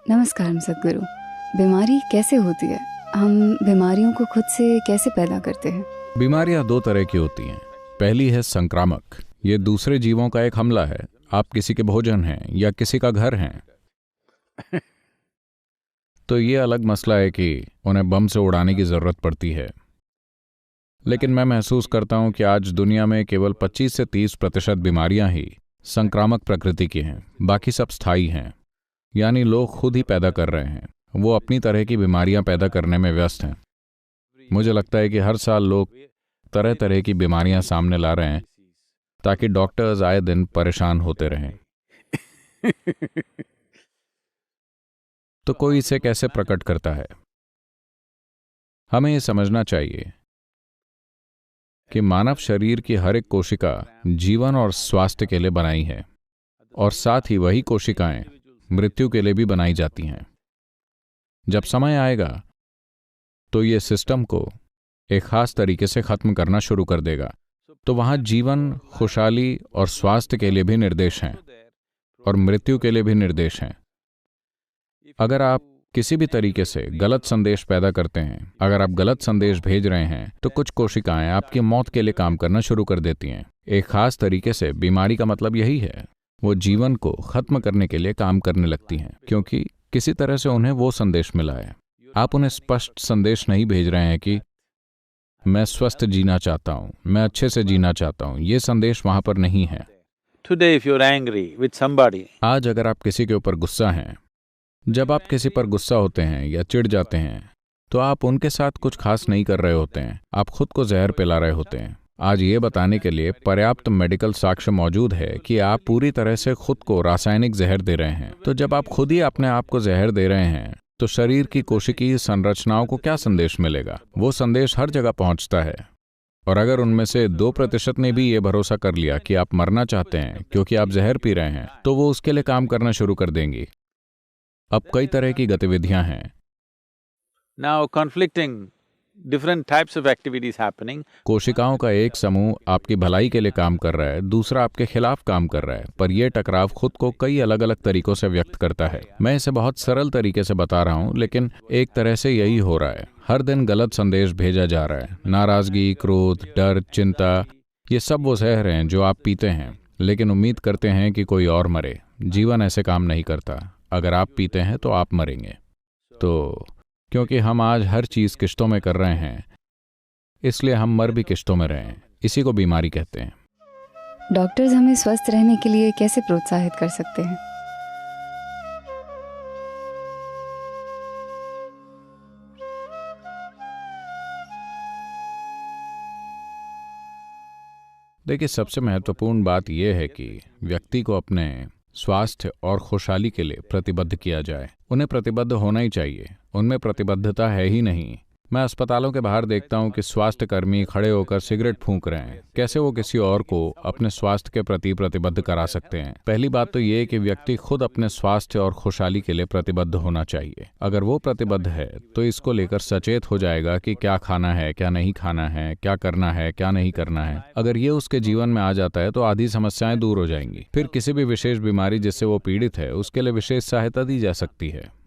नमस्कार सद्गुरु। बीमारी कैसे होती है? हम बीमारियों को खुद से कैसे पैदा करते हैं? बीमारियां दो तरह की होती हैं। पहली है संक्रामक। ये दूसरे जीवों का एक हमला है। आप किसी के भोजन हैं या किसी का घर हैं तो ये अलग मसला है कि उन्हें बम से उड़ाने की जरूरत पड़ती है। लेकिन मैं महसूस करता हूं कि आज दुनिया में केवल 25 से 30% बीमारियां ही संक्रामक प्रकृति की हैं। बाकी सब स्थायी हैं, यानी लोग खुद ही पैदा कर रहे हैं। वो अपनी तरह की बीमारियां पैदा करने में व्यस्त हैं। मुझे लगता है कि हर साल लोग तरह तरह की बीमारियां सामने ला रहे हैं ताकि डॉक्टर्स आए दिन परेशान होते रहें। तो कोई इसे कैसे प्रकट करता है? हमें यह समझना चाहिए कि मानव शरीर की हर एक कोशिका जीवन और स्वास्थ्य के लिए बनाई है, और साथ ही वही कोशिकाएं मृत्यु के लिए भी बनाई जाती हैं। जब समय आएगा तो ये सिस्टम को एक खास तरीके से खत्म करना शुरू कर देगा। तो वहां जीवन, खुशहाली और स्वास्थ्य के लिए भी निर्देश हैं और मृत्यु के लिए भी निर्देश हैं। अगर आप किसी भी तरीके से गलत संदेश पैदा करते हैं, अगर आप गलत संदेश भेज रहे हैं, तो कुछ कोशिकाएं आपकी मौत के लिए काम करना शुरू कर देती हैं। एक खास तरीके से बीमारी का मतलब यही है, वो जीवन को खत्म करने के लिए काम करने लगती हैं, क्योंकि किसी तरह से उन्हें वो संदेश मिला है। आप उन्हें स्पष्ट संदेश नहीं भेज रहे हैं कि मैं स्वस्थ जीना चाहता हूं, मैं अच्छे से जीना चाहता हूं। ये संदेश वहां पर नहीं है। Today, if you're angry with somebody, आज अगर आप किसी के ऊपर गुस्सा हैं, जब आप किसी पर गुस्सा होते हैं या चिढ़ जाते हैं, तो आप उनके साथ कुछ खास नहीं कर रहे होते हैं, आप खुद को जहर पिला रहे होते हैं। आज ये बताने के लिए पर्याप्त मेडिकल साक्ष्य मौजूद है कि आप पूरी तरह से खुद को रासायनिक जहर दे रहे हैं। तो जब आप खुद ही अपने आप को जहर दे रहे हैं, तो शरीर की कोशिकीय संरचनाओं को क्या संदेश मिलेगा? वो संदेश हर जगह पहुंचता है। और अगर उनमें से 2% ने भी ये भरोसा कर लिया कि आप मरना चाहते हैं क्योंकि आप जहर पी रहे हैं, तो वो उसके लिए काम करना शुरू कर देंगी। अब कई तरह की गतिविधियां हैं। now conflicting different types of activities happening. कोशिकाओं का एक समूह आपकी भलाई के लिए काम कर रहा है, दूसरा आपके खिलाफ काम कर रहा है, पर यह टकराव खुद को कई अलग अलग तरीकों से व्यक्त करता है। मैं इसे बहुत सरल तरीके से बता रहा हूं, लेकिन एक तरह से यही हो रहा है। हर दिन गलत संदेश भेजा जा रहा है। नाराजगी, क्रोध, डर, चिंता, ये सब वो जहर हैं जो आप पीते हैं, लेकिन उम्मीद करते हैं कि कोई और मरे। जीवन ऐसे काम नहीं करता। अगर आप पीते हैं तो आप मरेंगे। तो क्योंकि हम आज हर चीज किश्तों में कर रहे हैं, इसलिए हम मर भी किश्तों में रहे हैं। इसी को बीमारी कहते हैं। डॉक्टर्स हमें स्वस्थ रहने के लिए कैसे प्रोत्साहित कर सकते हैं? देखिए, सबसे महत्वपूर्ण बात यह है कि व्यक्ति को अपने स्वास्थ्य और खुशहाली के लिए प्रतिबद्ध किया जाए। उन्हें प्रतिबद्ध होना ही चाहिए। उनमें प्रतिबद्धता है ही नहीं। मैं अस्पतालों के बाहर देखता हूं कि स्वास्थ्य कर्मी खड़े होकर सिगरेट फूंक रहे हैं। कैसे वो किसी और को अपने स्वास्थ्य के प्रति प्रतिबद्ध करा सकते हैं? पहली बात तो ये कि व्यक्ति खुद अपने स्वास्थ्य और खुशहाली के लिए प्रतिबद्ध होना चाहिए। अगर वो प्रतिबद्ध है तो इसको लेकर सचेत हो जाएगा कि क्या खाना है, क्या नहीं खाना है, क्या करना है, क्या नहीं करना है। अगर ये उसके जीवन में आ जाता है तो आधी समस्याएं दूर हो जाएंगी। फिर किसी भी विशेष बीमारी जिससे वो पीड़ित है, उसके लिए विशेष सहायता दी जा सकती है।